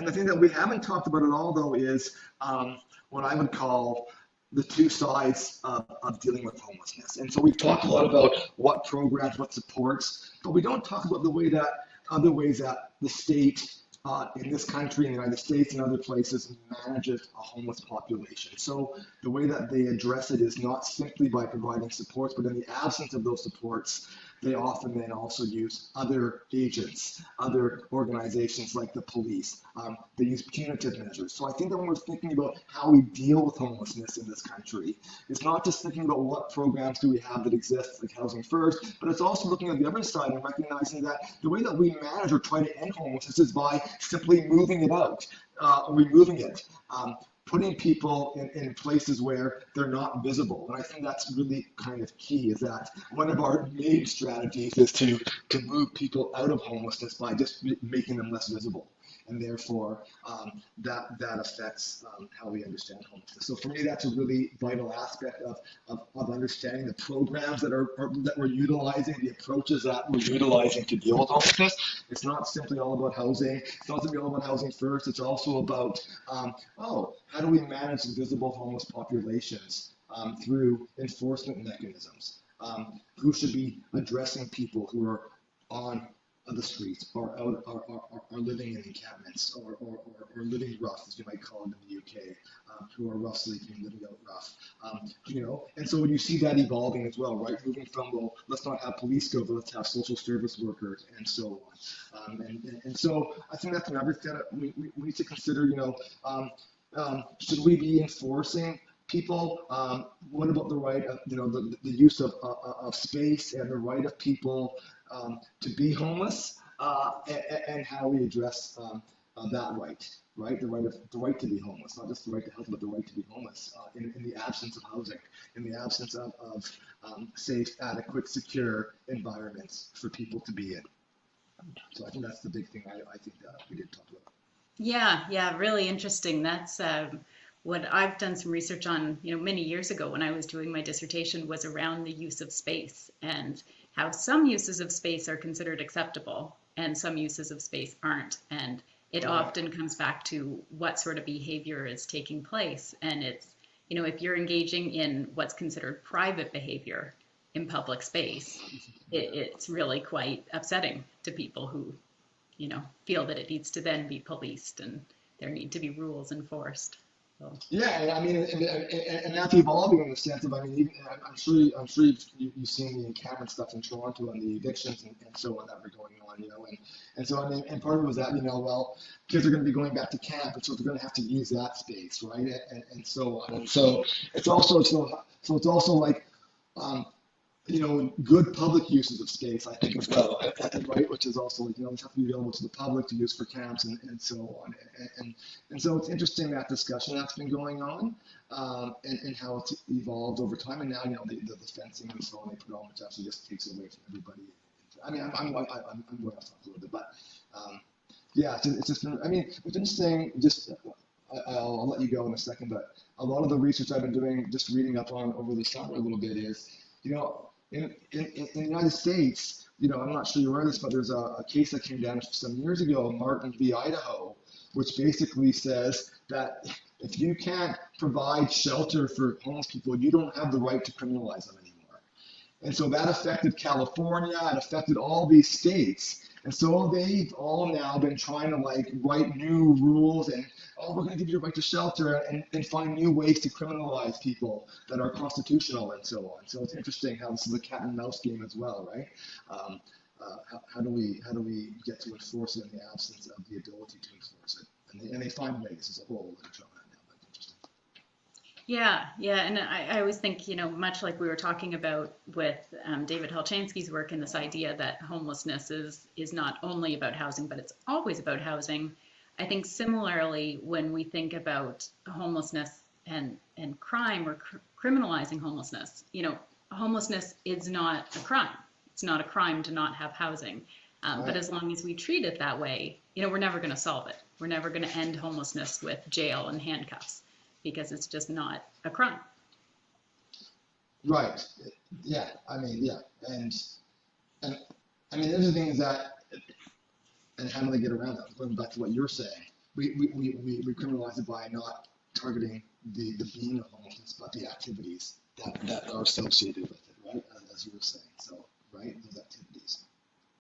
And the thing that we haven't talked about at all, though, is what I would call the two sides of dealing with homelessness. And so we've talked a lot about what programs, what supports, but we don't talk about the way that other ways that the state in this country, in the United States and other places, manages a homeless population. So the way that they address it is not simply by providing supports, but in the absence of those supports, they often then also use other agents, other organizations like the police. They use punitive measures. So I think that when we're thinking about how we deal with homelessness in this country, it's not just thinking about what programs do we have that exist, like Housing First, but it's also looking at the other side and recognizing that the way that we manage or try to end homelessness is by simply moving it out, removing it. Putting people in places where they're not visible. And I think that's really kind of key, is that one of our main strategies is to move people out of homelessness by just making them less visible. And therefore, that affects how we understand homelessness. So for me, that's a really vital aspect of understanding the programs that we're utilizing, the approaches that we're utilizing to deal with homelessness. It's not simply all about housing. It's not simply all about Housing First. It's also about, how do we manage visible homeless populations through enforcement mechanisms? Who should be addressing people who are on the streets, or living in encampments, or living rough, as you might call it in the UK, who are rough sleeping, living out rough. And so when you see that evolving as well, right, moving from, well, let's not have police go, but let's have social service workers, and so on. And so I think that's another thing that we need to consider. Should we be enforcing people? What about the right of, the use of space and the right of people to be homeless, and how we address that right? The right to be homeless, not just the right to health, but the right to be homeless in the absence of housing, in the absence of safe, adequate, secure environments for people to be in. So I think that's the big thing I think that we did talk about. Yeah, really interesting. That's what I've done some research on, many years ago when I was doing my dissertation, was around the use of space and how some uses of space are considered acceptable and some uses of space aren't. And it often comes back to what sort of behavior is taking place. And it's, if you're engaging in what's considered private behavior in public space, it's really quite upsetting to people who, feel that it needs to then be policed and there need to be rules enforced. So. Yeah, and that's evolving in the sense of, even, I'm sure you've seen the encampment stuff in Toronto and the evictions and so on that were going on, and so and part of it was that, well, kids are going to be going back to camp, and so they're going to have to use that space, right, and so on, and so it's also it's also like, good public uses of space, I think, as well, right? Which is also, it's have to be available to the public to use for camps and so on. And so it's interesting, that discussion that's been going on, and how it's evolved over time. And now, the fencing and so on they put on, which actually just takes away from everybody. I'm going off a little bit, but yeah, it's just been, it's interesting. I'll let you go in a second, but a lot of the research I've been doing, just reading up on over the summer a little bit, is, in the United States, I'm not sure you're aware of this, but there's a case that came down some years ago, Martin v. Idaho, which basically says that if you can't provide shelter for homeless people, you don't have the right to criminalize them anymore. And so that affected California, it affected all these states. And so they've all now been trying to write new rules and, we're going to give you a right to shelter, and find new ways to criminalize people that are constitutional and so on. So it's interesting how this is a cat and mouse game as well, right? How do we get to enforce it in the absence of the ability to enforce it? And they find ways as a whole. Yeah, and I always think, much like we were talking about with David Helchanski's work, and this idea that homelessness is not only about housing, but it's always about housing. I think similarly, when we think about homelessness and crime, or criminalizing homelessness, homelessness is not a crime. It's not a crime to not have housing. But as long as we treat it that way, we're never going to solve it. We're never going to end homelessness with jail and handcuffs, because it's just not a crime. Right. Yeah. Yeah. And the other thing is that, and how do they get around that? Going back to what you're saying, we criminalize it by not targeting the being of homelessness, but the activities that are associated with it, right? As you were saying.